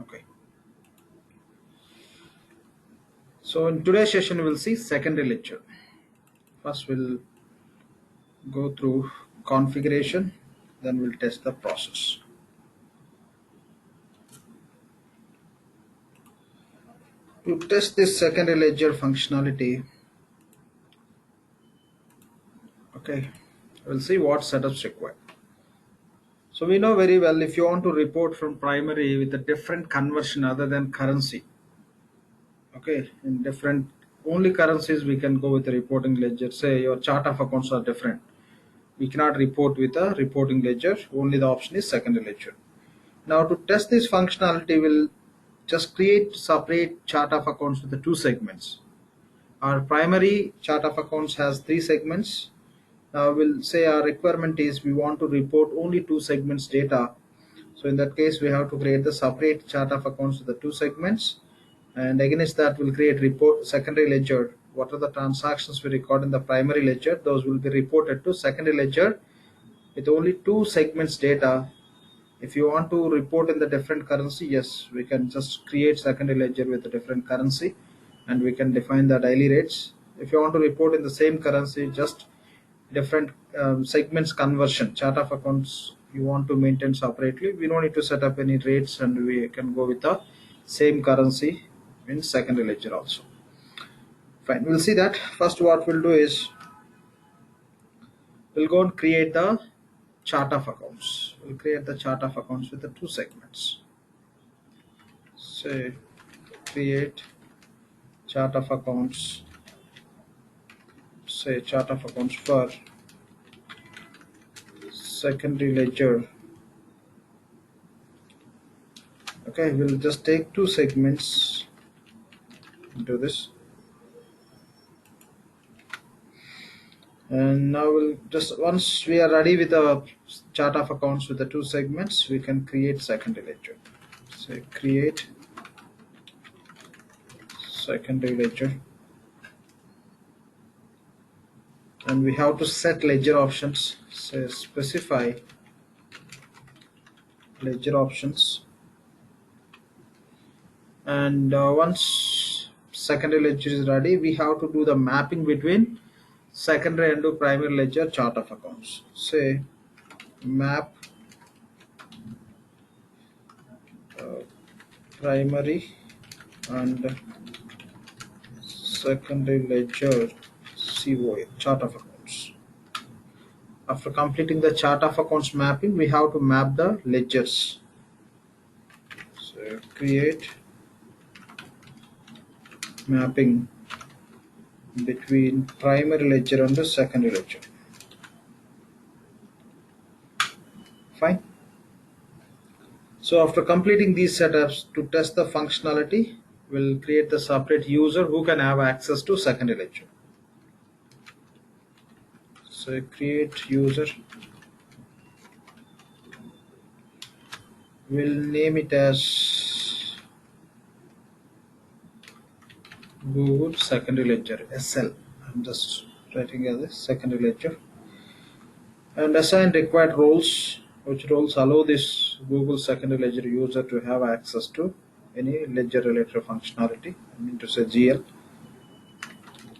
Okay. So in today's session, we'll see secondary ledger. First, we'll go through configuration, then we'll test the process. To test this secondary ledger functionality, okay, we'll see what setups required. So we know very well if you want to report from primary with a different conversion other than currency, okay, in different only currencies we can go with the reporting ledger. Say your chart of accounts are different. We cannot report with a reporting ledger. Only the option is secondary ledger. Now to test this functionality, we'll just create separate chart of accounts with the two segments. Our primary chart of accounts has three segments. Now we'll say our requirement is we want to report only two segments data. So in that case, we have to create the separate chart of accounts with the two segments. And against that, we'll create report secondary ledger. What are the transactions we record in the primary ledger? Those will be reported to secondary ledger with only two segments data. If you want to report in the different currency, yes, we can just create secondary ledger with a different currency and we can define the daily rates. If you want to report in the same currency, just different segments conversion, chart of accounts you want to maintain separately, we don't need to set up any rates and we can go with the same currency in secondary ledger also. Fine, we'll see that. First what we'll do is we'll go and create the chart of accounts. We'll create the chart of accounts with the two segments. Say create chart of accounts. Say chart of accounts for secondary ledger. Okay, we'll just take two segments. Do this. And now we'll just once we are ready with the chart of accounts with the two segments, we can create secondary ledger. Say create secondary ledger, and we have to set ledger options. Say specify ledger options, and once secondary ledger is ready, we have to do the mapping between secondary and primary ledger chart of accounts. Say map primary and secondary ledger COA chart of accounts. After completing the chart of accounts mapping, we have to map the ledgers. So create mapping between primary ledger and the secondary ledger. Fine. So after completing these setups, to test the functionality, we'll create the separate user who can have access to secondary ledger. So create user. We'll name it as Google Secondary Ledger SL. I'm just writing as a secondary ledger. And assign required roles, which roles allow this Google Secondary Ledger user to have access to any ledger related functionality. I mean to say GL.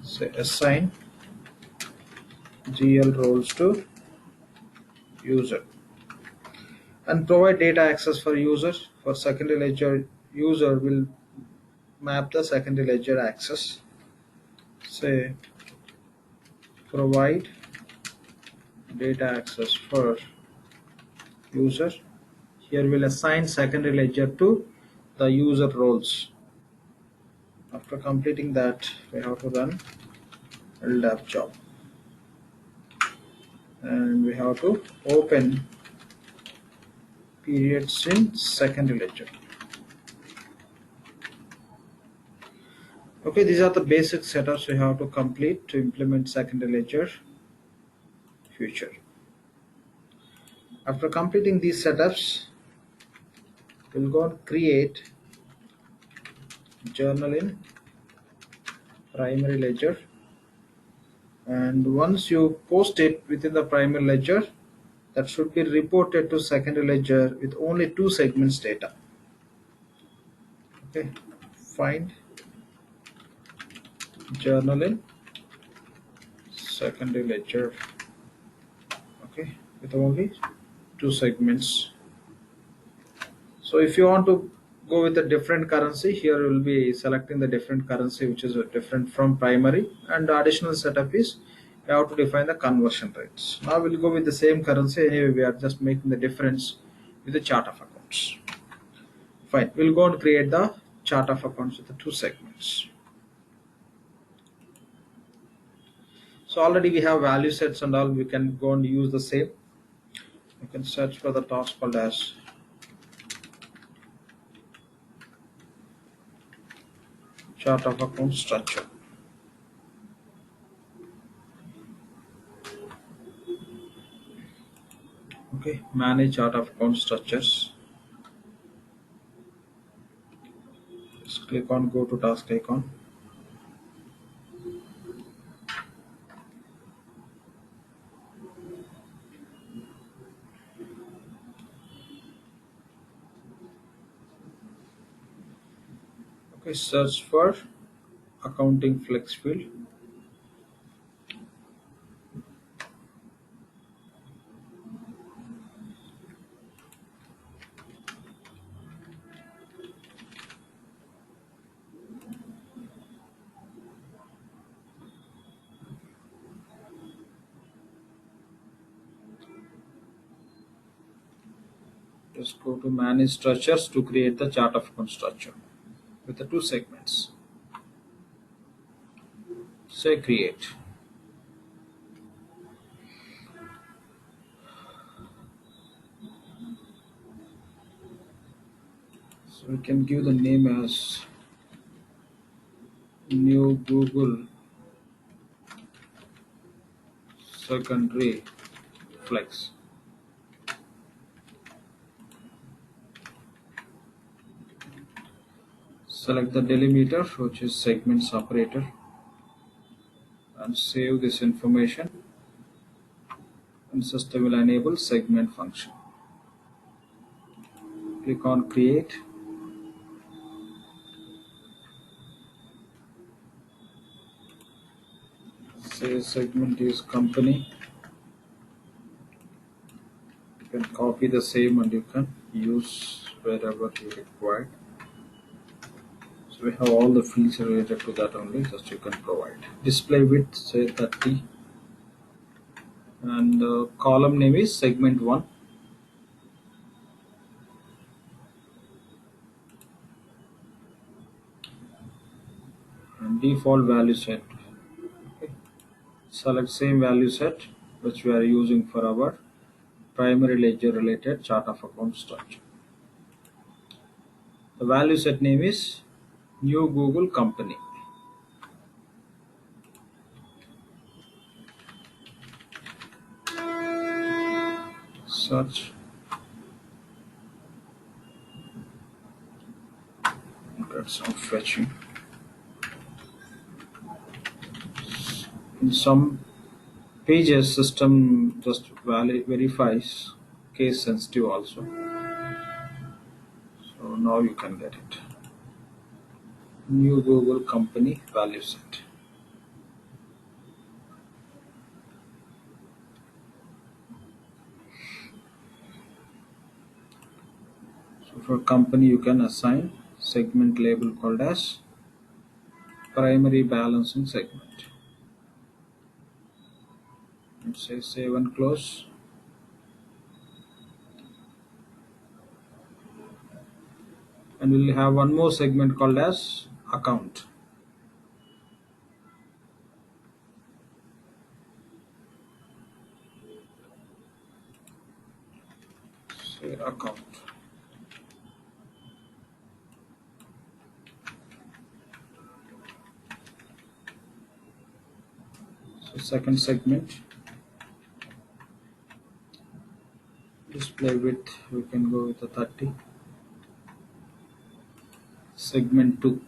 Say assign GL roles to user. And provide data access for user. For secondary ledger, user will map the secondary ledger access. Say provide data access for user. Here we'll assign secondary ledger to the user roles. After completing that, we have to run Ldap Job, and we have to open periods in secondary ledger. Okay, these are the basic setups we have to complete to implement secondary ledger future. After completing these setups, we'll go and create journal in primary ledger, and once you post it within the primary ledger, that should be reported to secondary ledger with only two segments data. Okay, find journal in secondary ledger. Okay, with only two segments. So if you want to go with a different currency, here you will be selecting the different currency which is different from primary, and the additional setup is you have to define the conversion rates. Now we'll go with the same currency. Anyway, we are just making the difference with the chart of accounts. Fine, we'll go and create the chart of accounts with the two segments. So already we have value sets and all. We can go and use the same. You can search for the task called as chart of account structure. Okay, manage chart of account structures. Just click on go to task icon. Okay, search for accounting flex field. Just go to manage structures to create the chart of account structure with the two segments. Say create. So we can give the name as new Google secondary flex. Select the delimiter, which is segment separator, and save this information, and system will enable segment function. Click on create. Say segment is company. You can copy the same and you can use wherever you require. So we have all the fields related to that only, just you can provide. Display width say 30, and column name is segment 1. And default value set. Okay. Select same value set which we are using for our primary ledger related chart of account structure. The value set name is new Google company. Search. That's not fetching. In some pages, system just verifies case sensitive also. So now you can get it. New Google company value set. So for company you can assign segment label called as primary balancing segment. And say save and close. And we'll have one more segment called as account. Say account. So second segment. Display width we can go with a 30. Segment 2.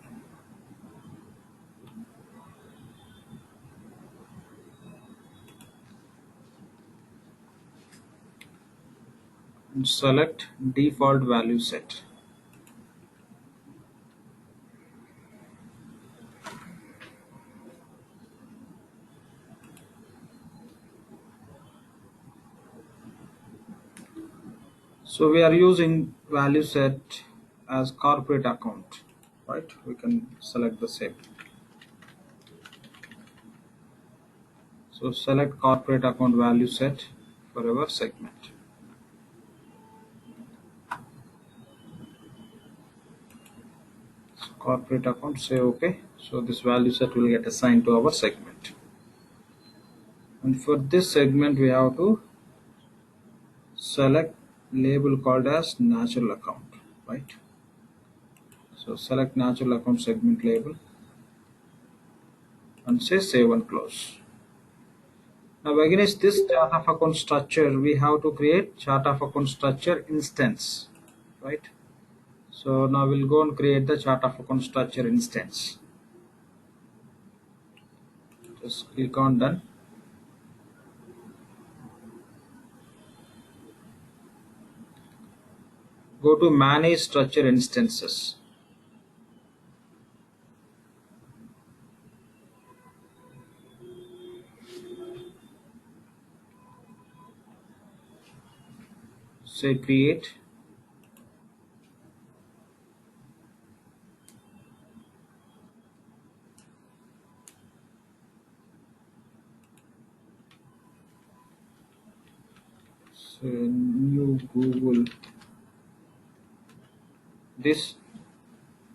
And select default value set. So we are using value set as corporate account, right? We can select the same. So select corporate account value set for our segment. So corporate account, say OK. So this value set will get assigned to our segment. And for this segment, we have to select label called as natural account, right? So select natural account segment label and say save and close. Now against this chart of account structure, we have to create chart of account structure instance, right? So now we'll go and create the chart of account structure instance. Just click on done. Go to manage structure instances. Say create. Say new Google. This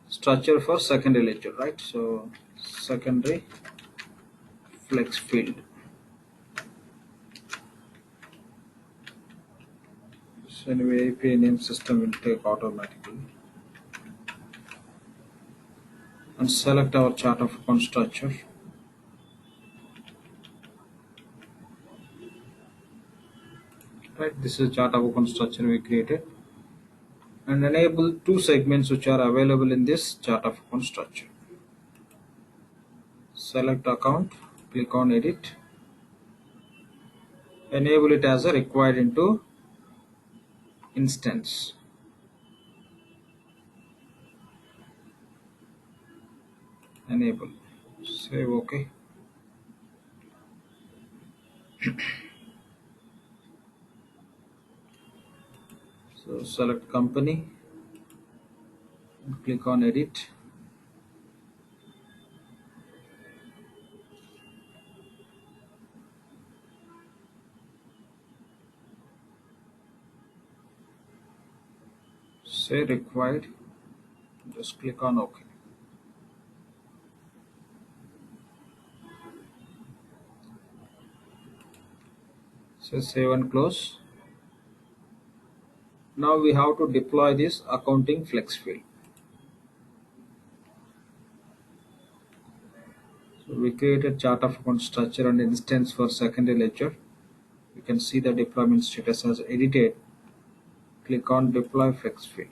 structure for secondary ledger, right? So secondary flex field. So anyway, API name system will take automatically. And select our chart of account structure. Right, this is chart of account structure we created. And enable two segments which are available in this chart of account structure. Select account, click on edit. Enable it as a required into instance. Enable. Save OK. So select company and click on edit. Say required. Just click on OK. So save and close. Now we have to deploy this accounting flex field. So we created chart of account structure and instance for secondary ledger. You can see the deployment status as edited. Click on deploy flex field.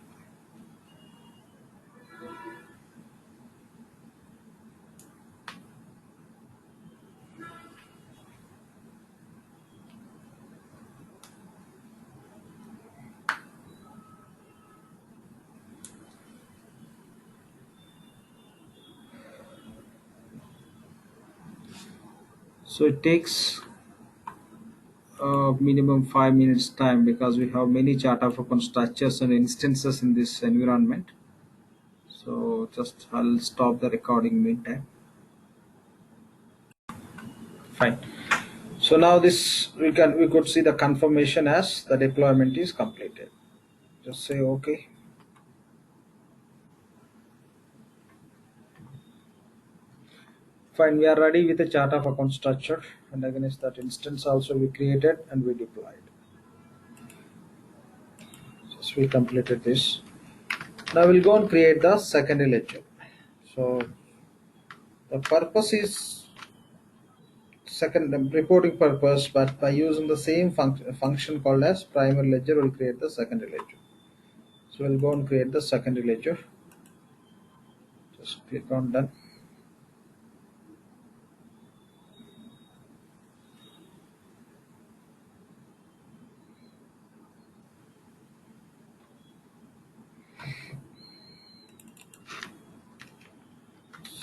So it takes minimum 5 minutes time because we have many chart of account structures and instances in this environment. So just I'll stop the recording meantime. Fine. So now this we could see the confirmation as the deployment is completed. Just say OK. Fine, we are ready with the chart of account structure, and against that instance also we created and we deployed. So we completed this. Now we'll go and create the secondary ledger. So the purpose is second reporting purpose, but by using the same function called as primary ledger, we'll create the secondary ledger. So we'll go and create the secondary ledger. Just click on done.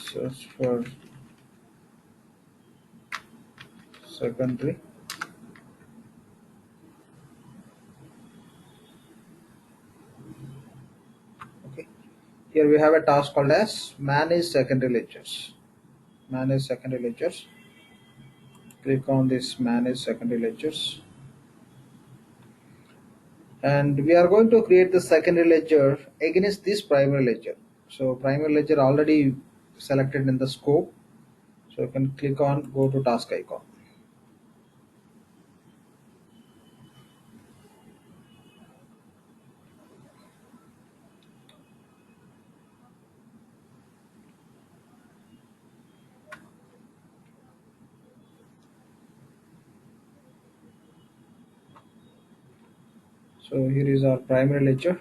Search for secondary. Here we have a task called as manage secondary ledgers. Manage secondary ledgers. Click on this manage secondary ledgers. And we are going to create the secondary ledger against this primary ledger. So primary ledger already selected in the scope. So you can click on go to task icon. So here is our primary ledger.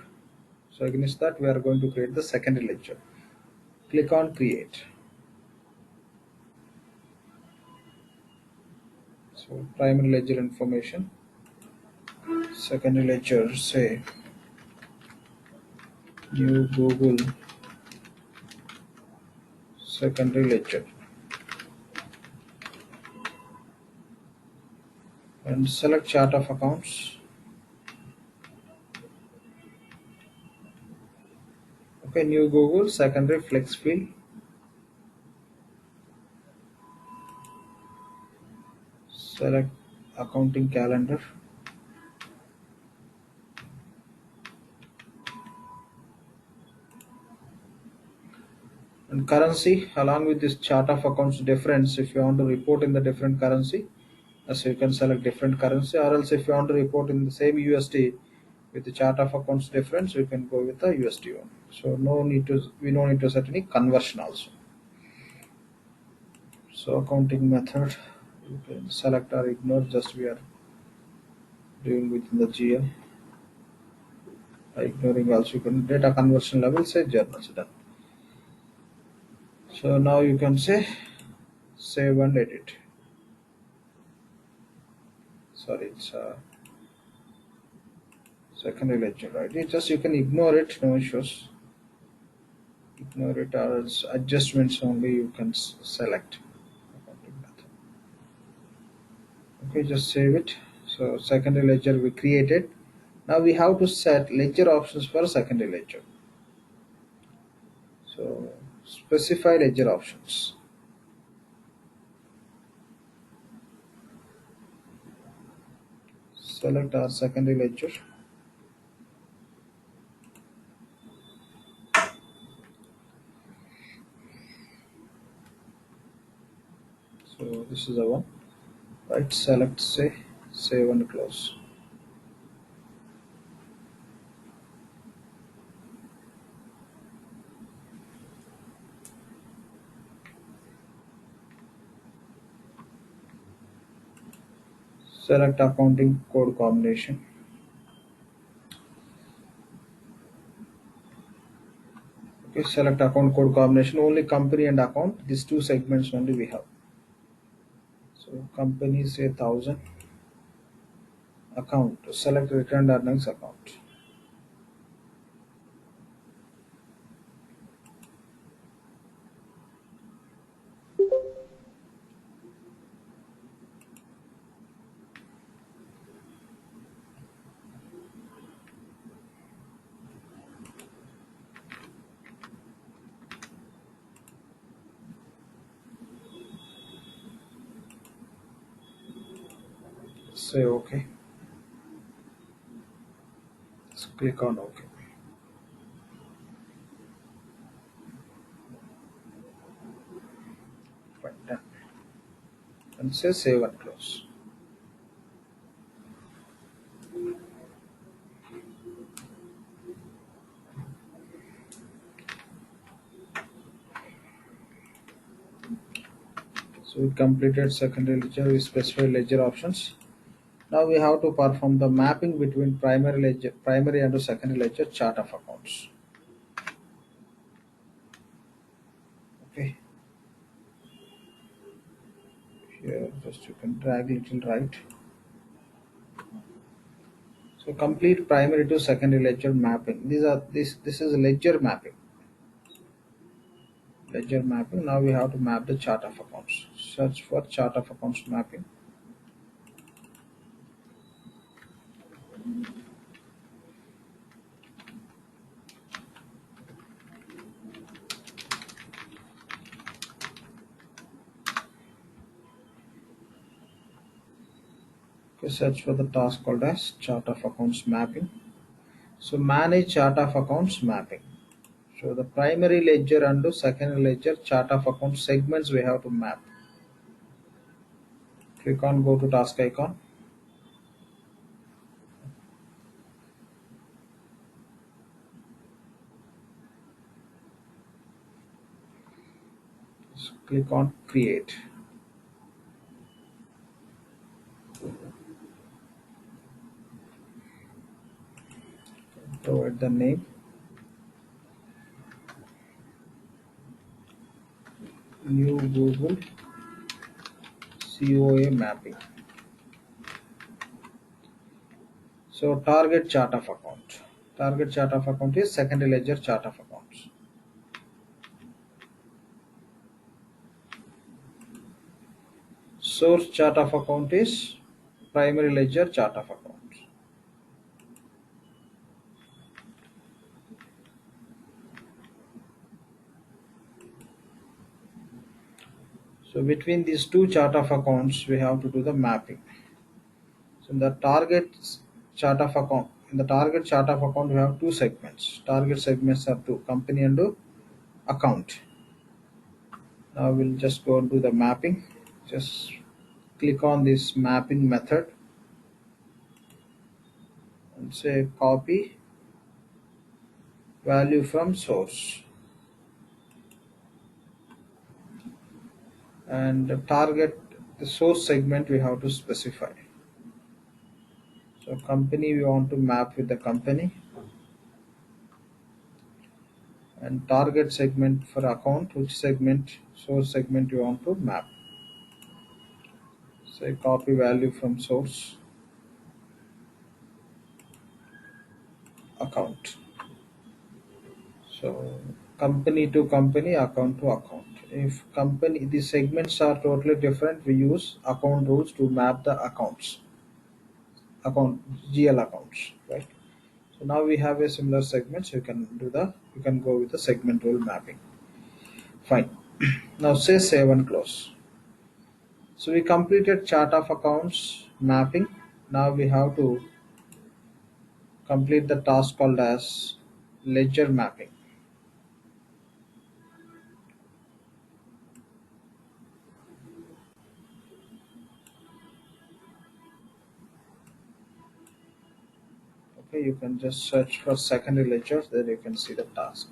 So against that we are going to create the secondary ledger. Click on create. So primary ledger information, secondary ledger, say new Google secondary ledger, and select chart of accounts. Okay, new Google secondary flex field. Select accounting calendar. And currency along with this chart of accounts difference, if you want to report in the different currency, so you can select different currency, or else if you want to report in the same USD with the chart of accounts difference, you can go with the USD one. So we don't need to set any conversion also. So accounting method, you can select or ignore, just we are doing within the GL. By ignoring also you can data conversion level, say journals done. So now you can say save and edit. Sorry, it's secondary ledger, right? It just you can ignore it, no issues. Ignore it, or else adjustments only you can select. Okay, just save it. So secondary ledger we created. Now we have to set ledger options for secondary ledger. So specify ledger options. Select our secondary ledger. So this is the one. Right, select, say save and close. Select accounting code combination. Okay, select account code combination, only company and account, these two segments only we have. So company, say 1000. Account, select returned earnings account. Say okay. Just click on OK. Fine, done. And say save and close. So we completed secondary ledger, we specified ledger options. Now we have to perform the mapping between primary and secondary ledger chart of accounts. Okay. Here just you can drag little right. So complete primary to secondary ledger mapping. This is ledger mapping. Ledger mapping. Now we have to map the chart of accounts. Search for chart of accounts mapping. Search for the task called as chart of accounts mapping. So manage chart of accounts mapping. So the primary ledger and the secondary ledger chart of accounts segments we have to map. Click on go to task icon. Just click on create. Provide the name. New Google COA mapping. So target chart of account. Target chart of account is secondary ledger chart of accounts. Source chart of account is primary ledger chart of accounts. So between these two chart of accounts, we have to do the mapping. So in the target chart of account, we have two segments. Target segments are two: company and account. Now we'll just go and do the mapping. Just click on this mapping method and say copy value from source, and target the source segment we have to specify. So company we want to map with the company, and target segment for account, which segment, source segment you want to map. Say copy value from source, account. So company to company, account to account. If company, the segments are totally different, we use account rules to map the accounts, account GL accounts, right? So now we have a similar segment, so you can go with the segment rule mapping. Fine. Now say save and close. So we completed chart of accounts mapping. Now we have to complete the task called as ledger mapping. Okay, you can just search for secondary ledger, then you can see the task.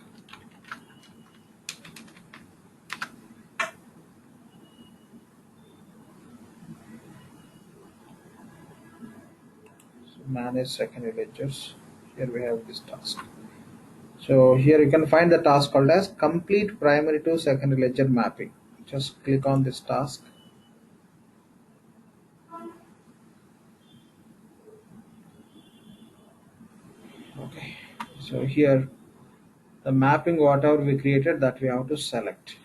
So manage secondary ledgers. Here we have this task. So here you can find the task called as complete primary to secondary ledger mapping. Just click on this task. Okay, so here the mapping whatever we created, that we have to select.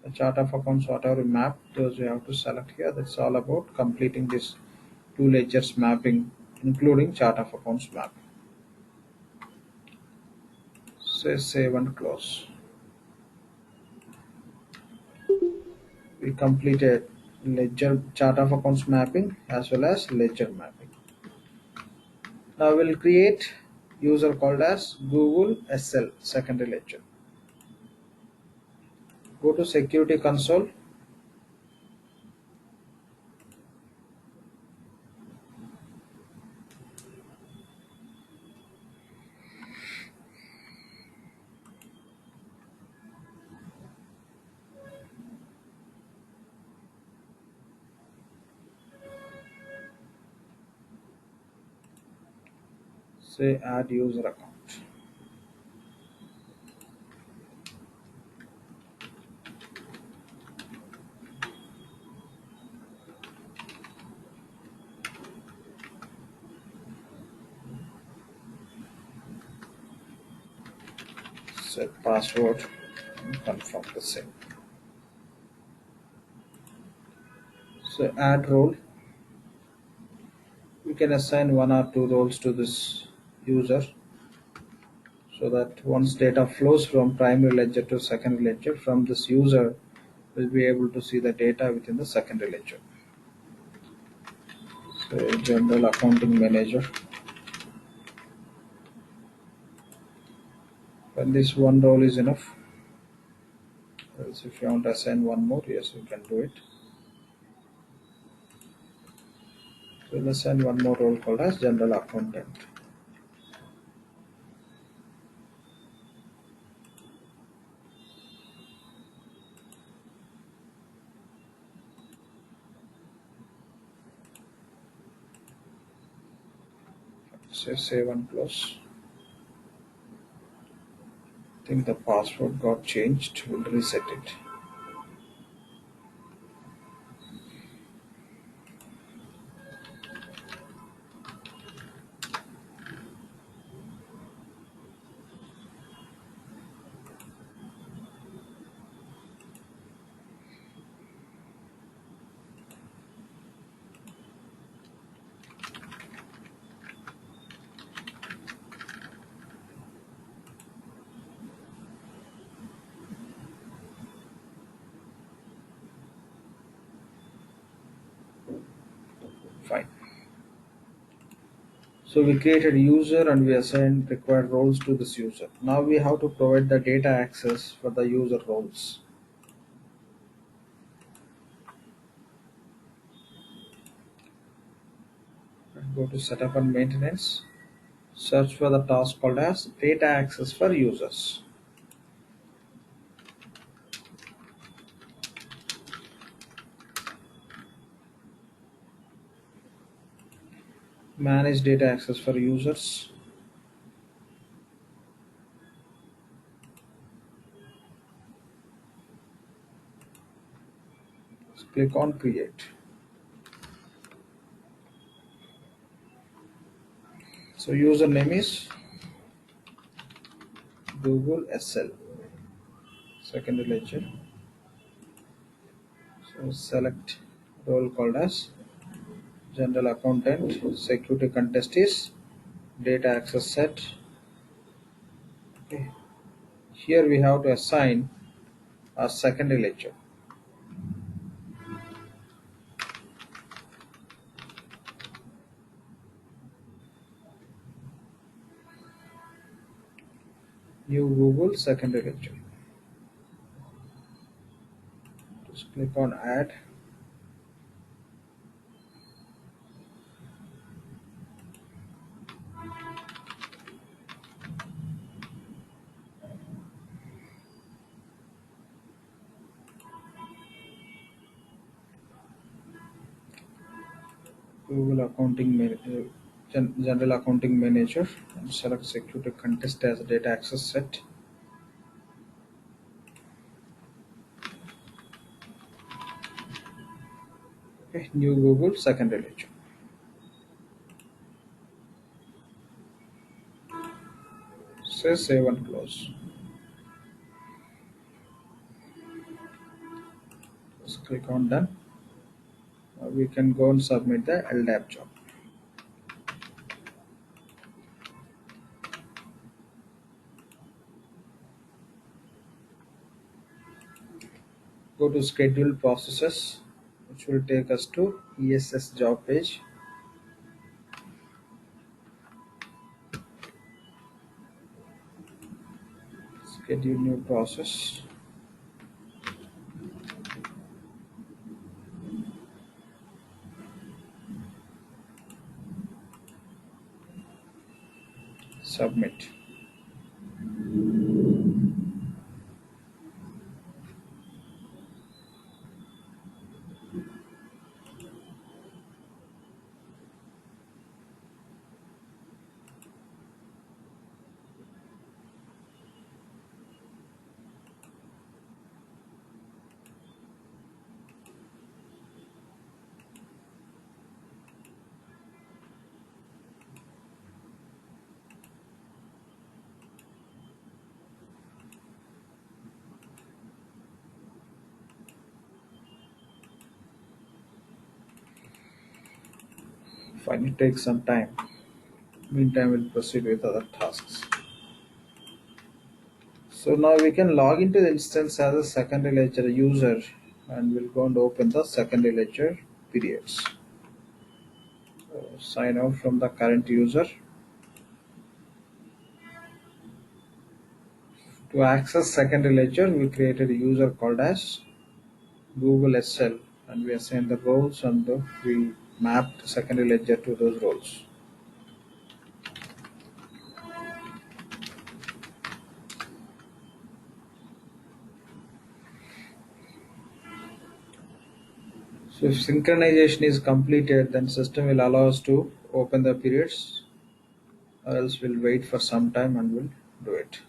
The chart of accounts whatever we mapped, those we have to select here. That's all about completing this two ledgers mapping, including chart of accounts mapping. Say save and close. We completed ledger chart of accounts mapping as well as ledger mapping. Now we'll create user called as Google SL secondary ledger. Go to security console. Say add user account. Set password and confirm the same. So add role. We can assign one or two roles to this user, so that once data flows from primary ledger to secondary ledger, from this user will be able to see the data within the secondary ledger. say general accounting manager. When this one role is enough, else if you want to assign one more, yes, you can do it. So we'll assign one more role called as general accountant. Say save and close. I think the password got changed. We'll reset it. Fine. So we created a user and we assigned required roles to this user. Now we have to provide the data access for the user roles. Go to setup and maintenance. Search for the task called as data access for users. Manage data access for users. Click on create. So username is Google SL. Secondary ledger. So select role called as general accountant. Security contest is data access set. Okay. Here we have to assign a secondary ledger. New Google secondary ledger. Just click on add. Google general accounting manager and select security contest as data access set. Okay, new Google secondary ledger. Say save and close. Just click on done. Now we can go and submit the Ldap job. Go to schedule processes, which will take us to ESS job page. Schedule new process. Submit. Fine, it takes some time. Meantime, we'll proceed with other tasks. So now we can log into the instance as a secondary ledger user and we'll go and open the secondary ledger periods. Sign out from the current user. To access secondary ledger, we created a user called as Google SL, and we assigned the roles and we mapped secondary ledger to those roles. So if synchronization is completed, then system will allow us to open the periods, or else we'll wait for some time and we'll do it.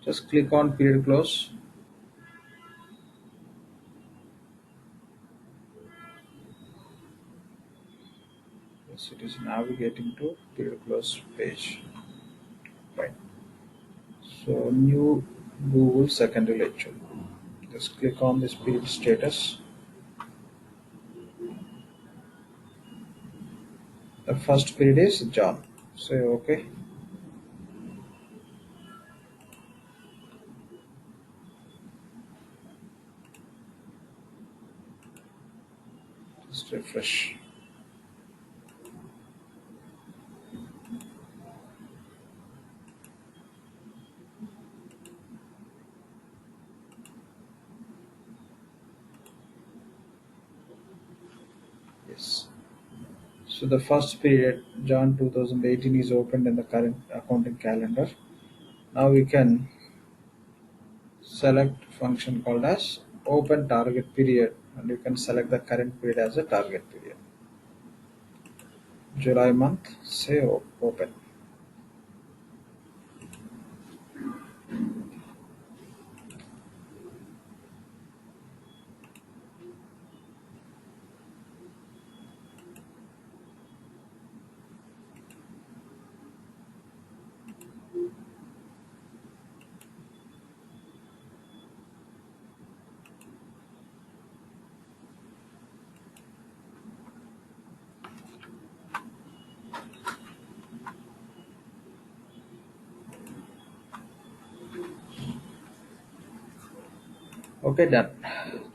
Just click on period close. Yes, it is navigating to period close page. Right. So new Google secondary ledger. Just click on this period status. The first period is John. Say OK. Just refresh. Yes. So the first period, Jan 2018, is opened in the current accounting calendar. Now we can select function called as open target period, and you can select the current period as a target period. July month, say open. Okay, done.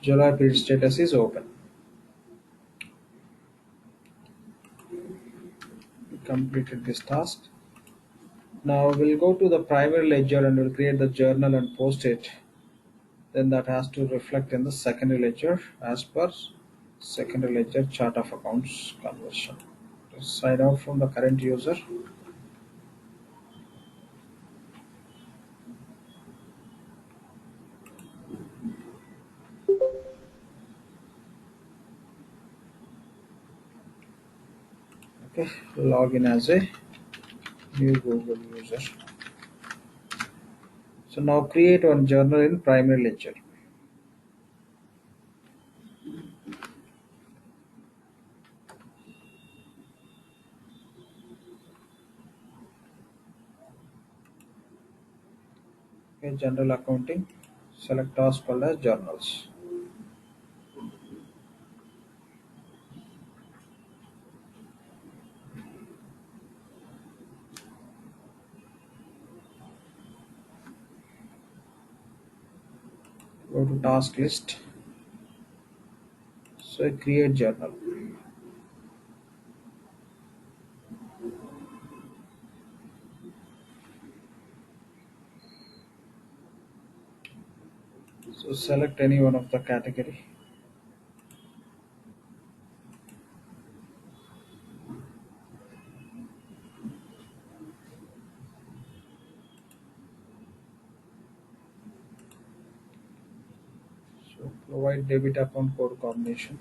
July period status is open. We completed this task. Now we'll go to the primary ledger and we'll create the journal and post it. Then that has to reflect in the secondary ledger as per secondary ledger chart of accounts conversion. Just sign out from the current user. Okay, log in as a new Google user. So now create one journal in primary ledger. Okay, general accounting. Select task called as journals. Go to task list. So create journal. So select any one of the category. So provide debit account code combination.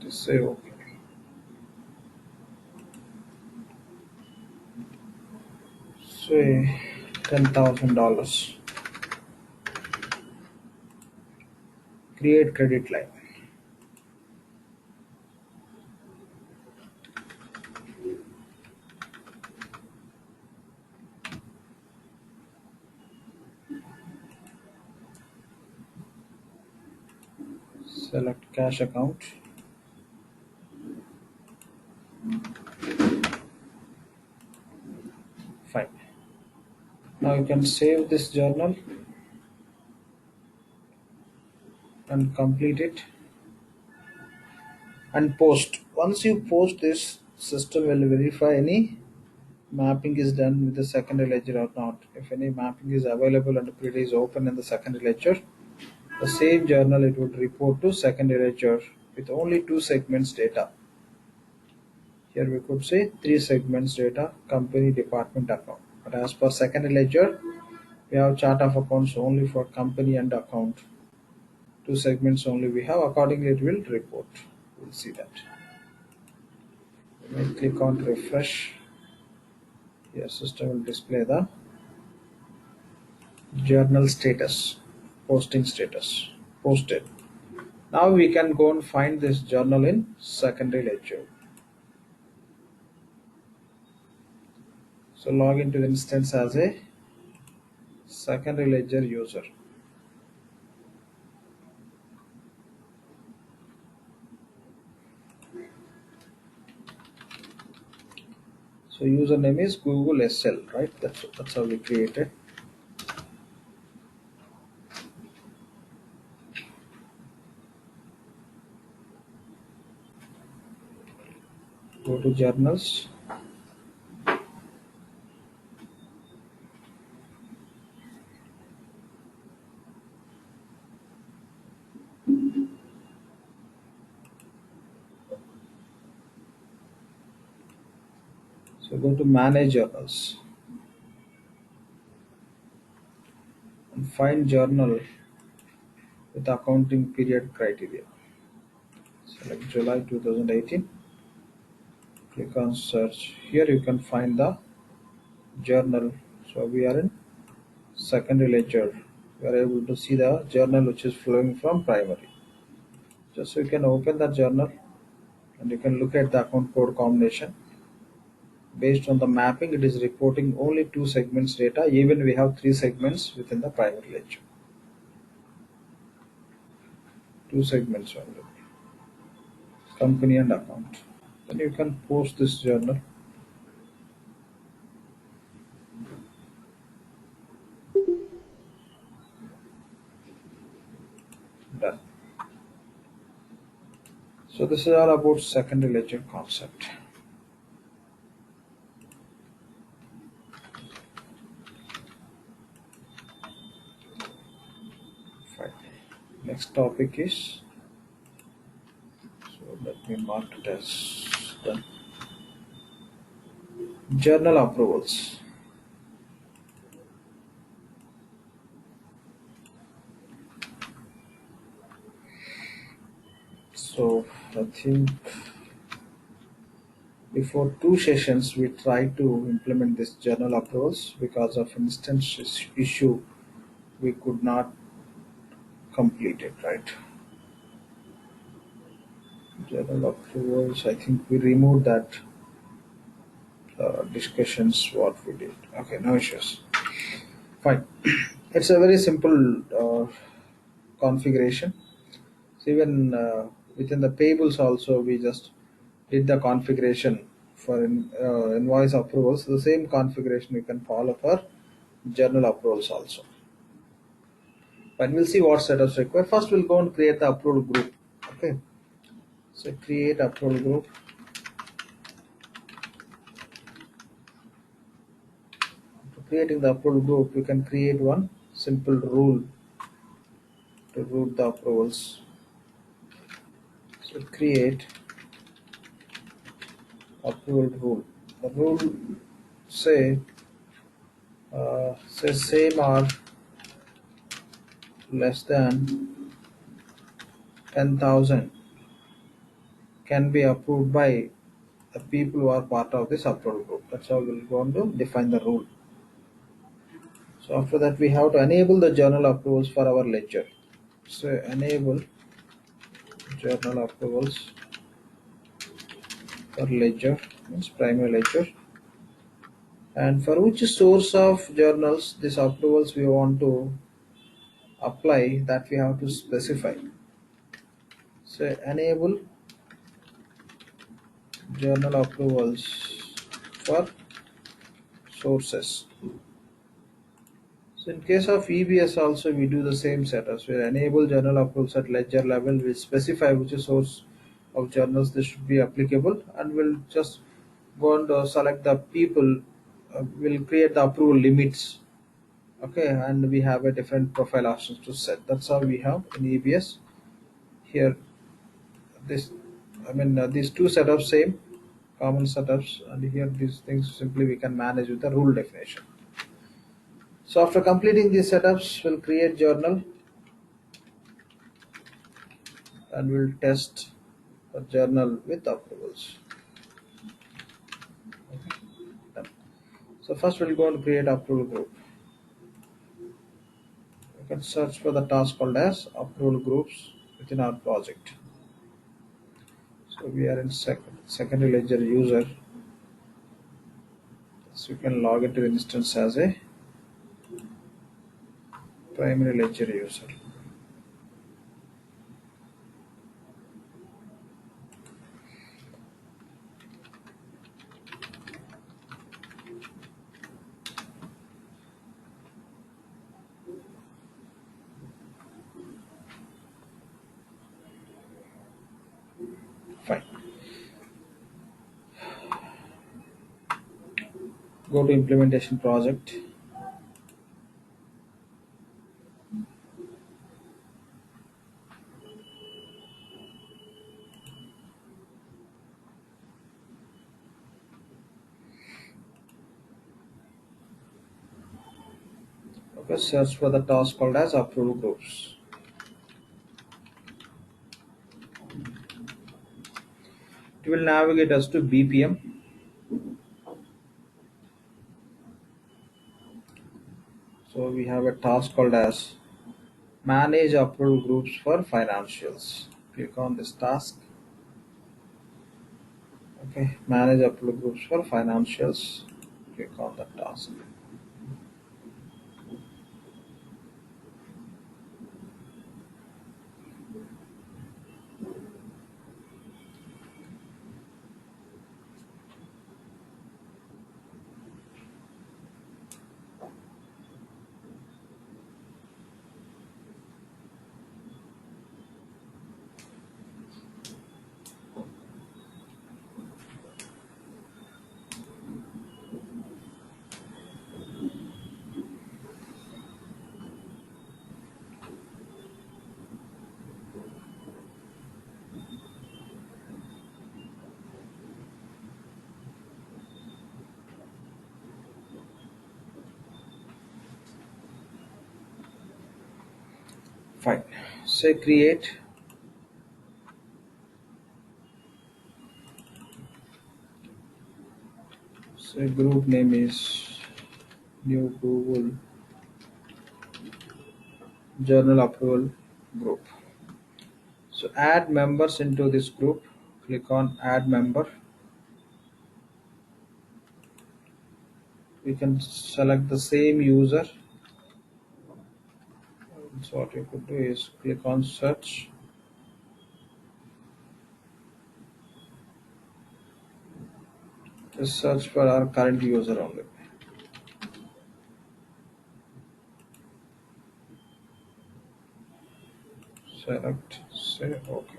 Just say OK. Say $10,000. Create credit line. Select cash account. Fine. Now you can save this journal and complete it and post. Once you post this, system will verify any mapping is done with the secondary ledger or not. If any mapping is available and the period is open in the secondary ledger, the same journal it would report to secondary ledger with only two segments data. Here we could say three segments data, company, department, account. But as per secondary ledger, we have chart of accounts only for company and account. Two segments only we have. Accordingly, it will report. We'll see that. When I click on refresh, here system will display the journal status, posting status, posted. Now we can go and find this journal in secondary ledger. So log into the instance as a secondary ledger user. So username is Google SL, right? That's how we created. Go to journals. So go to manage journals and find journal with accounting period criteria. Select July 2018. Click on search. Here you can find the journal. So we are in secondary ledger. We are able to see the journal which is flowing from primary. Just so you can open the journal and you can look at the account code combination. Based on the mapping, it is reporting only two segments data. Even we have three segments within the primary ledger. Two segments only. Company and account. Then you can post this journal. Done. So this is all about secondary ledger concept. Fine. Next topic is, so let me mark it as done. Journal approvals. So I think before two sessions we tried to implement this journal approvals. Because of instance issue we could not complete it, right? Journal approvals, I think we removed that discussions what we did. Okay, no issues. Fine. It's a very simple configuration. So even within the payables also we just did the configuration for invoice approvals. The same configuration you can follow for journal approvals also. But we'll see what setups required. First we'll go and create the approval group. Okay. So create approval group. For creating the approval group, you can create one simple rule to route the approvals. So create approval rule. The rule say same or less than 10,000 can be approved by the people who are part of this approval group. That's how we're going to define the rule. So after that we have to enable the journal approvals for our ledger. So enable journal approvals for ledger, means primary ledger, and for which source of journals these approvals we want to apply, that we have to specify. So enable journal approvals for sources. So in case of EBS also we do the same setups. We enable journal approvals at ledger level. We specify which is source of journals this should be applicable, and we'll just go and select the people. We'll create the approval limits. Okay, and we have a different profile options to set. That's how we have in EBS. Here, this these two setups same common setups, and here these things simply we can manage with the rule definition. So after completing these setups, we'll create journal and we'll test the journal with approvals. Done. So first we'll go and create approval group. You can search for the task called as approval groups within our project. So we are in secondary ledger user. So you can log into the instance as a primary ledger user. Fine. Go to implementation project. Okay, search for the task called as approval groups. It will navigate us to BPM. So we have a task called as manage approval groups for financials. Click on this task. Okay, manage approval groups for financials. Click on the task. Fine. Say create. Say group name is new Google journal approval group. So add members into this group. Click on add member. We can select the same user. So what you could do is click on search. Just search for our current user only. Select, say OK.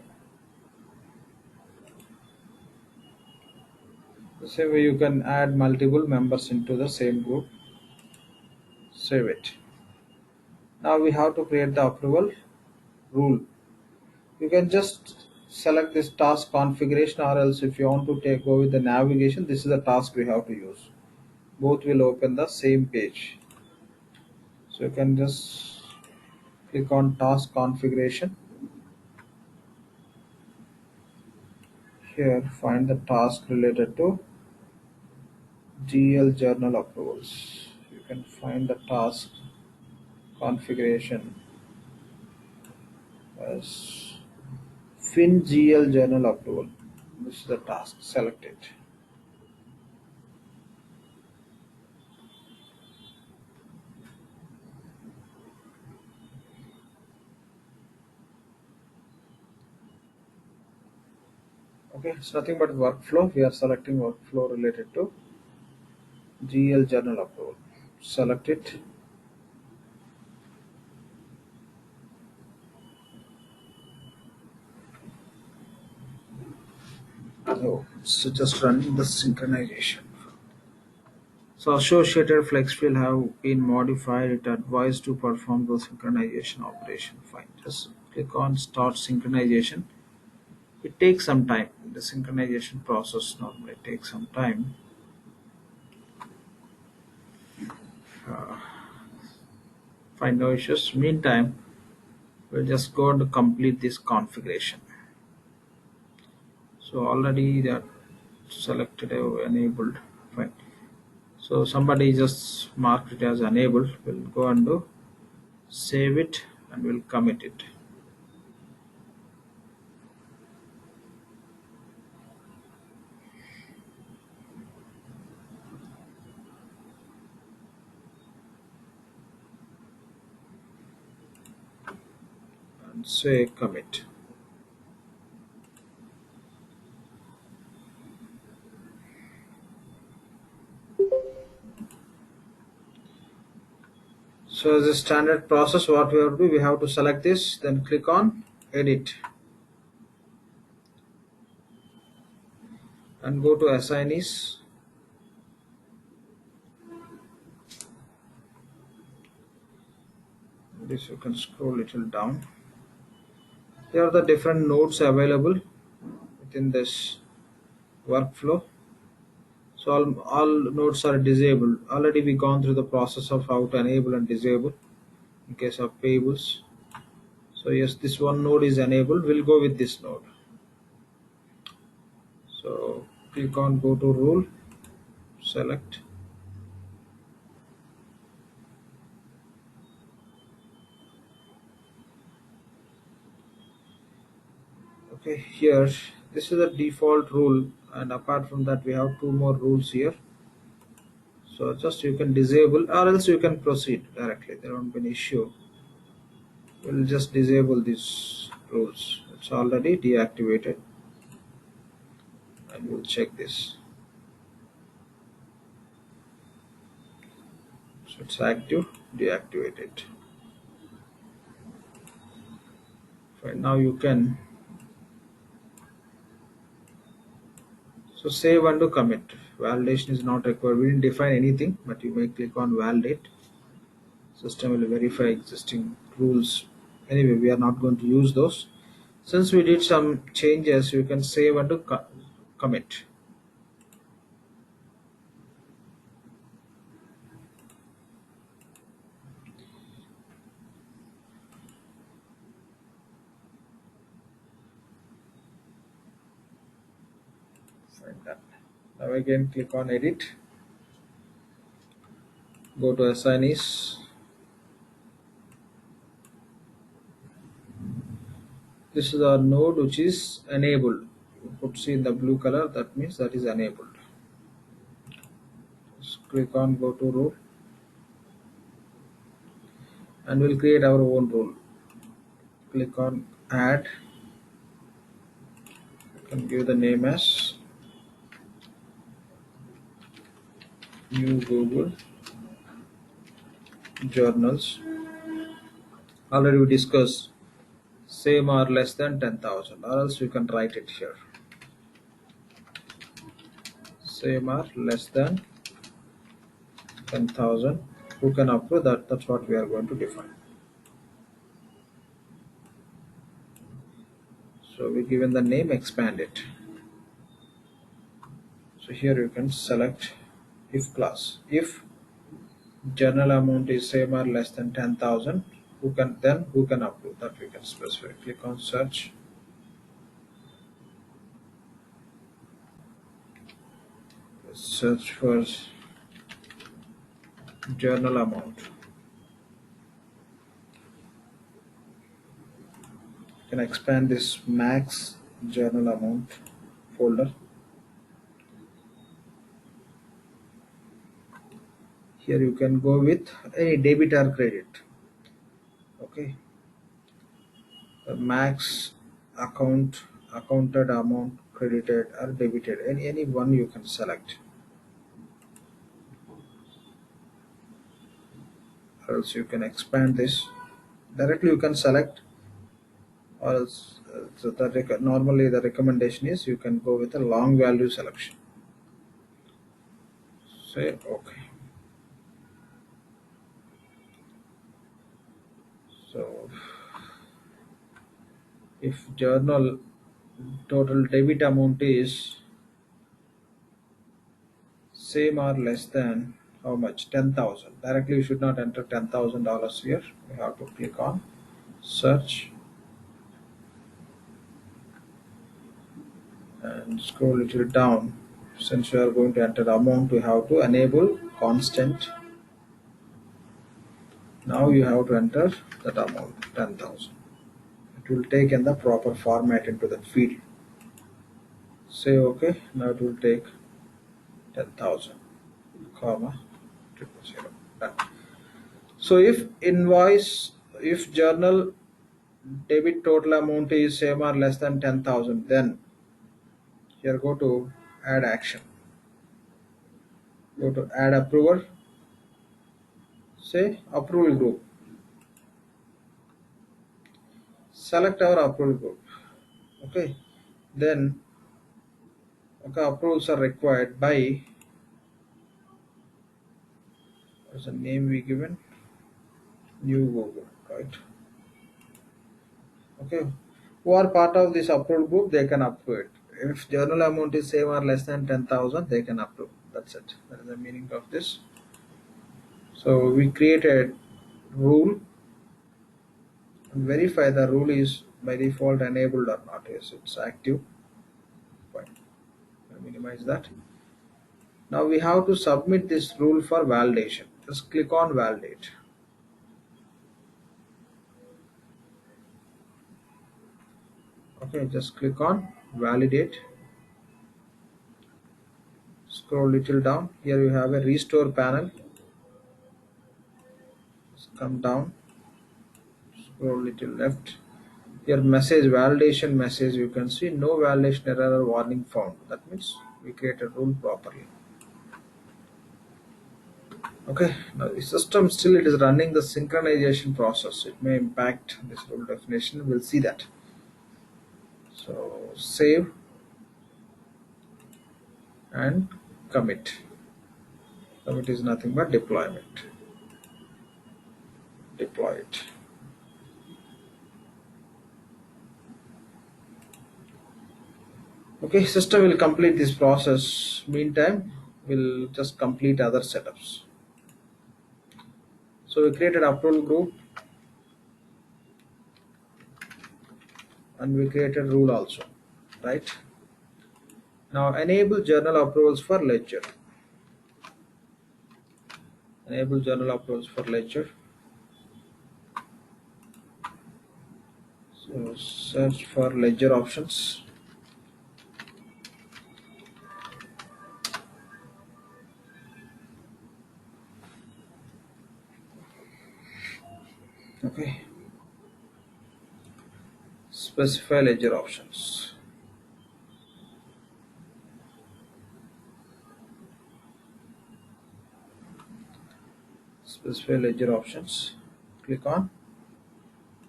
The same way you can add multiple members into the same group. Save it. Now we have to create the approval rule. You can just select this task configuration, or else if you want to go with the navigation, this is the task we have to use. Both will open the same page. So you can just click on task configuration. Here find the task related to GL journal approvals. You can find the task configuration as FinGL journal approval. This is the task. Select it. Okay, it's nothing but workflow. We are selecting workflow related to GL journal approval. Select it. Oh, so just running the synchronization. So associated flex field have been modified. It advised to perform the synchronization operation. Fine. Just click on start synchronization. It takes some time. The synchronization process normally takes some time. Uh, Find no issues. Meantime, we'll just go and complete this configuration. So already that selected enabled. Fine. So somebody just marked it as enabled. We'll go and do save it and we'll commit it. And say commit. So as a standard process, what we have to do, we have to select this, then click on edit and go to assignees. This you can scroll little down. Here are the different nodes available within this workflow. So all nodes are disabled. Already we gone through the process of how to enable and disable in case of payables. So yes, this one node is enabled. We'll go with this node. So click on go to rule, select. Okay, here this is a default rule, and apart from that we have two more rules here. So just you can disable or else you can proceed directly. There won't be an issue. We'll just disable these rules. It's already deactivated, and we'll check this. So it's active, deactivate it. Fine. Now you can save and do commit. Validation is not required. We didn't define anything, but you may click on validate. System will verify existing rules. Anyway, we are not going to use those. Since we did some changes, you can save and do commit. Fine, done. Now again click on edit. Go to assignees. This is our node which is enabled. You could see in the blue color, that means that is enabled. Just click on go to rule and we'll create our own rule. Click on add. You can give the name as new Google journals. Already we discussed same or less than 10,000, or else you can write it here. Same or less than 10,000. Who can approve that? That's what we are going to define. So we given the name, expand it. So here you can select if clause. If journal amount is same or less than 10,000, who can approve that we can specify. Click on search. Search for journal amount. You can expand this max journal amount folder. Here you can go with any debit or credit. Okay. The max accounted amount credited or debited. Any one you can select, or else you can expand this. Directly you can select, or else normally the recommendation is you can go with a long value selection. Say okay. So if journal total debit amount is same or less than how much, 10,000, directly you should not enter $10,000 here. We have to click on search and scroll a little down. Since we are going to enter amount, we have to enable constant. Now you have to enter that amount, 10,000. It will take in the proper format into that field. Say okay. Now it will take 10,000, comma, 000. Done. So if journal debit total amount is same or less than 10,000, then here go to add action. Go to add approver. Say approval group. Select our approval group. Okay. Then okay, approvals are required by, what's the name we given? New Google, right? Okay. Who are part of this approval group, they can approve it. If journal amount is same or less than 10,000, they can approve. That's it. That is the meaning of this. So we created rule and verify the rule is by default enabled or not. Yes, it's active. Fine. I'll minimize that. Now we have to submit this rule for validation. Just click on validate. Okay, just click on validate. Scroll little down. Here you have a restore panel. Just come down. Scroll little left. Here message, validation message, you can see no validation error or warning found. That means we created rule properly. Okay, now the system still it is running the synchronization process. It may impact this rule definition. We'll see that. So save and commit. Commit is nothing but deployment. Deploy it. Okay, system will complete this process. Meantime, we'll just complete other setups. So we created approval group and we created rule also, right? Now enable journal approvals for ledger. Enable journal approvals for ledger. So search for ledger options. Okay. Specify ledger options. Specify ledger options. Click on.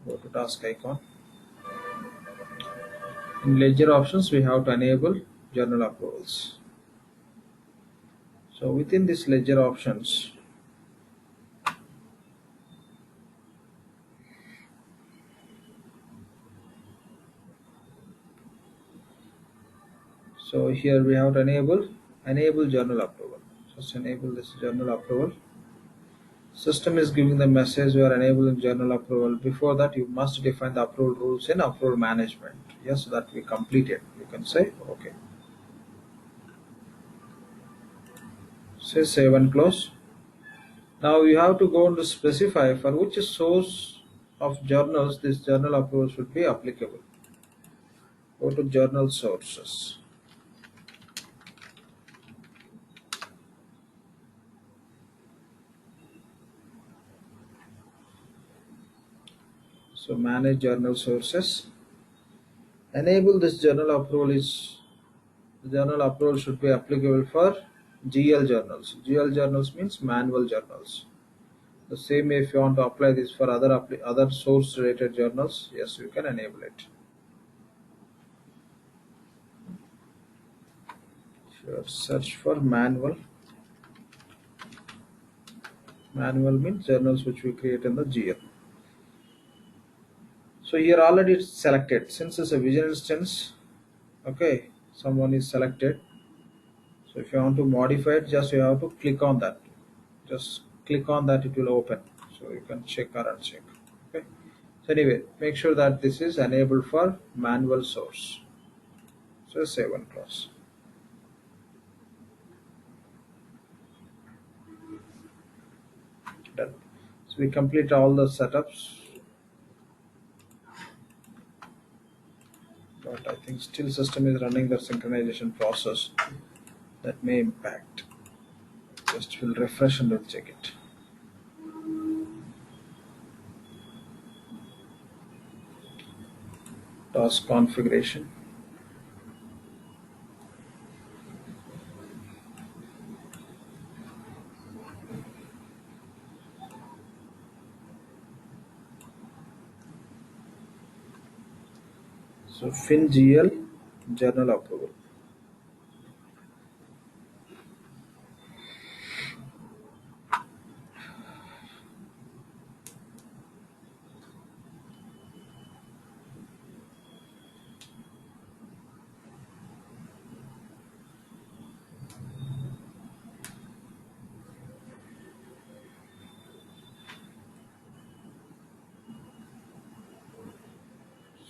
Go to task icon. In ledger options, we have to enable journal approvals. So within this ledger options, so here we have to enable journal approval. Just enable this journal approval. System is giving the message you are enabling journal approval. Before that, you must define the approval rules in approval management. Yes, that we completed. You can say okay. Say save and close. Now you have to go to specify for which source of journals this journal approval should be applicable. Go to journal sources. So manage journal sources. Enable this journal approval is The journal approval should be applicable for GL journals. GL journals means manual journals. The same way if you want to apply this for other source related journals, yes, you can enable it. Sure. Search for manual. Manual means journals which we create in the GL. So here already it's selected. Since it's a vision instance, okay, someone is selected. So if you want to modify it, just you have to click on that. Just click on that, it will open. So you can check or uncheck. Okay. So anyway, make sure that this is enabled for manual source. So save and close. Done. So we complete all the setups, but I think still system is running the synchronization process. That may impact. Just will refresh and we'll check it. Task configuration. So FinGL journal approval.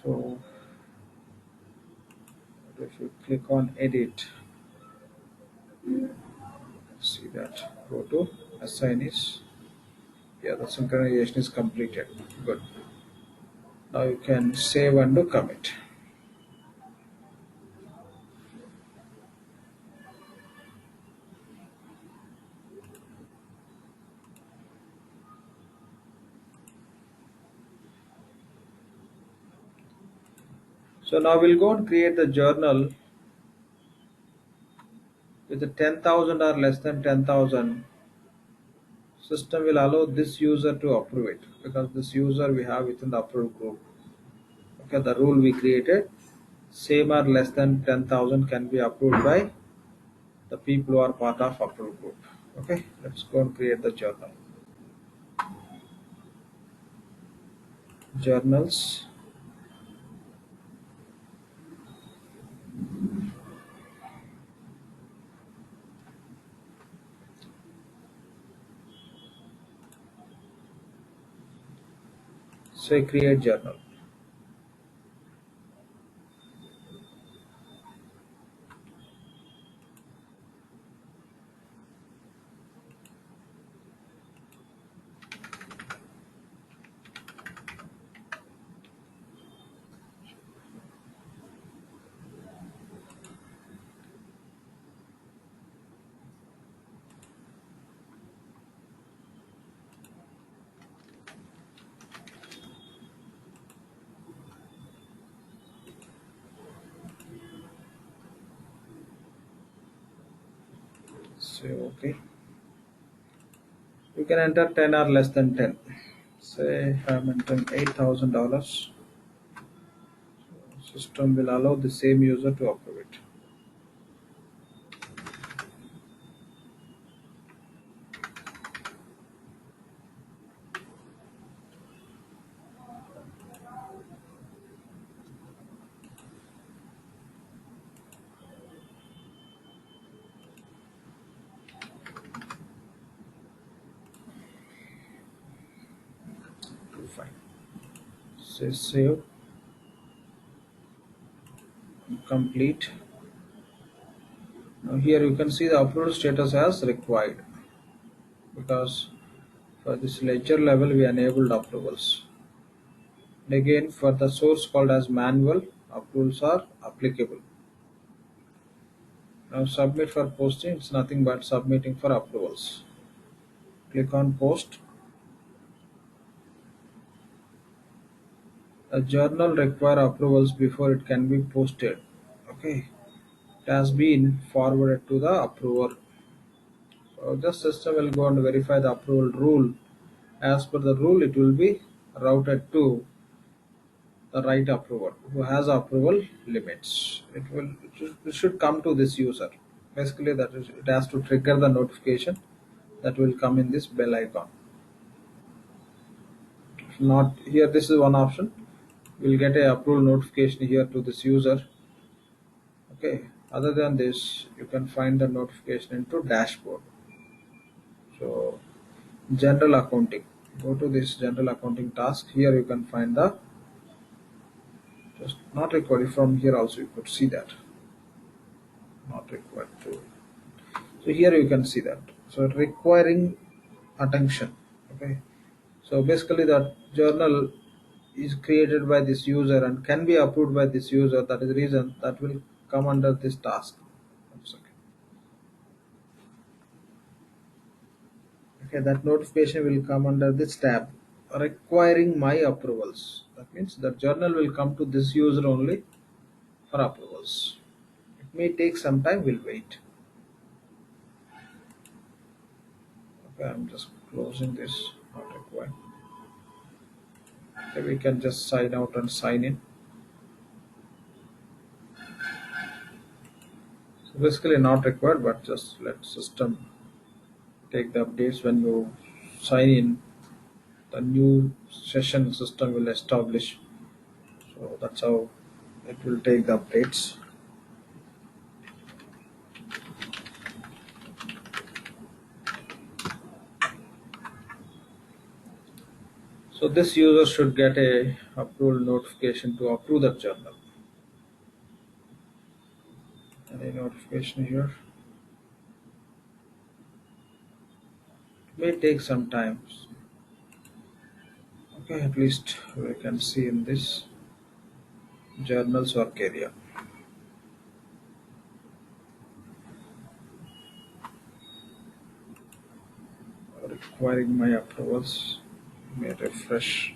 So if you click on edit, see that go to assignees. Yeah, the synchronization is completed. Good. Now you can save and do commit. So now we'll go and create the journal with the 10,000 or less than 10,000. System will allow this user to approve it because this user we have within the approved group. Okay, the rule we created, same or less than 10,000 can be approved by the people who are part of approved group. Okay, let's go and create the journal. Journals. Say create journal. Say okay. You can enter 10 or less than 10. Say I'm entering $8,000. System will allow the same user to approve it. Fine. Say save. Complete. Now here you can see the approval status as required because for this ledger level we enabled approvals. And again for the source called as manual, approvals are applicable. Now submit for posting, it's nothing but submitting for approvals. Click on post. A journal require approvals before it can be posted. Okay. It has been forwarded to the approver. So this system will go and verify the approval rule. As per the rule, it will be routed to the right approver who has approval limits. It should come to this user. Basically, that is, it has to trigger the notification that will come in this bell icon. If not here, this is one option. We'll get a approval notification here to this user. Okay. Other than this, you can find the notification into dashboard. So general accounting. Go to this general accounting task. Here you can find the just not required. From here also you could see that not required to. So here you can see that. So requiring attention. Okay. So basically that journal is created by this user and can be approved by this user. That is the reason that will come under this task. One second. Okay, that notification will come under this tab requiring my approvals. That means the journal will come to this user only for approvals. It may take some time, we'll wait. Okay, I'm just closing this, not required. Okay, we can just sign out and sign in. So basically not required, but just let system take the updates. When you sign in, the new session system will establish. So that's how it will take the updates. So this user should get a approval notification to approve the journal. Any notification here? It may take some time. Okay, at least we can see in this journals work area. Requiring my approvals. May refresh.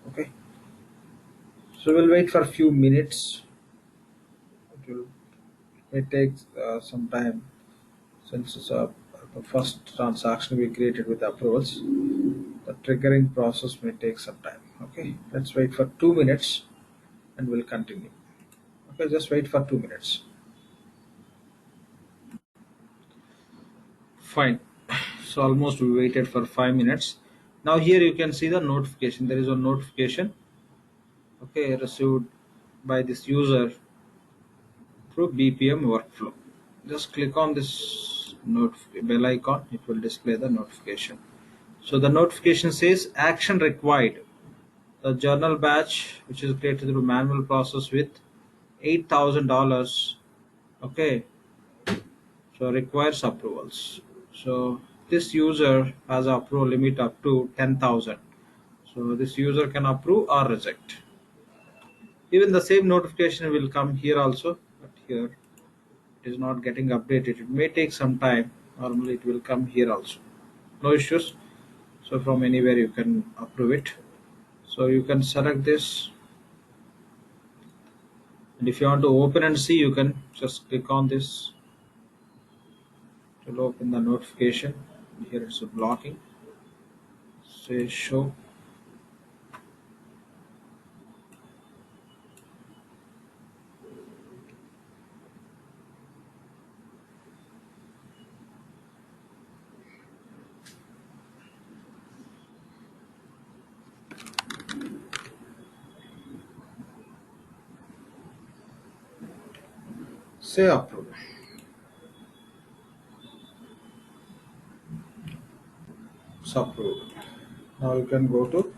Okay. So we'll wait for a few minutes. It may take some time since it's the first transaction we created with approvals. The triggering process may take some time. Okay, let's wait for 2 minutes and we'll continue. Okay, just wait for 2 minutes. Fine. So almost we waited for 5 minutes. Now here you can see the notification. There is a notification. Okay, received by this user through BPM workflow. Just click on this bell icon. It will display the notification. So the notification says action required. The journal batch, which is created through manual process with $8,000. Okay, so requires approvals. So this user has an approval limit up to 10,000. So this user can approve or reject. Even the same notification will come here also, but here it is not getting updated. It may take some time. Normally it will come here also. No issues. So from anywhere you can approve it. So you can select this. And if you want to open and see, you can just click on this. It will open the notification. Here it's a blocking. Say show. Say approve. It's approved. Now you can go to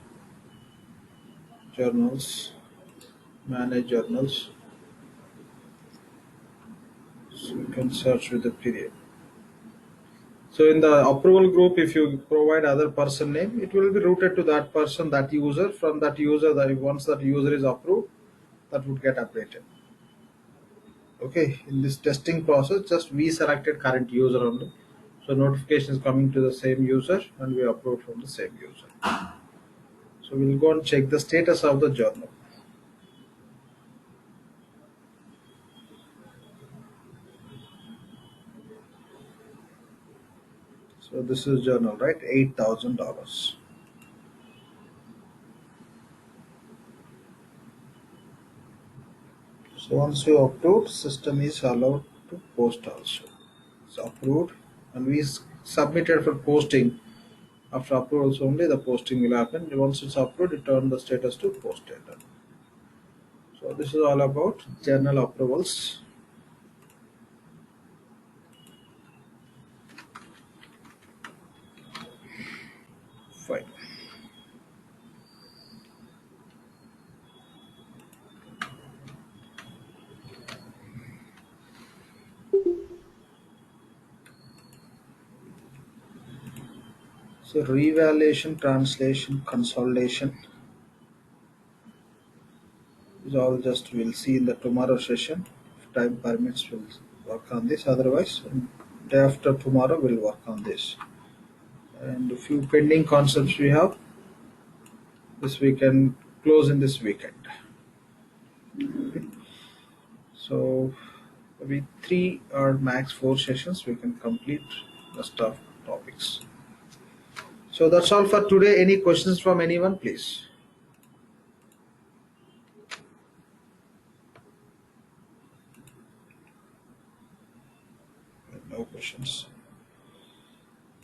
journals, manage journals. So you can search with the period. So in the approval group, if you provide other person name, it will be routed to that person, that user. From that user, that once that user is approved, that would get updated. Okay, in this testing process, just we selected current user only. So notification is coming to the same user and we upload from the same user. So we'll go and check the status of the journal. So this is journal, right? $8,000. So once you upload, system is allowed to post also. It's approved and we submitted for posting. After approvals only the posting will happen. Once it's approved, it turn the status to posted. So this is all about journal approvals. Fine. So revaluation, translation, consolidation is all just we'll see in the tomorrow session. If time permits, we'll work on this. Otherwise, day after tomorrow, we'll work on this. And a few pending concepts we have. This we can close in this weekend. So maybe 3 or max 4 sessions we can complete the stuff topics. So that's all for today. Any questions from anyone, please? No questions.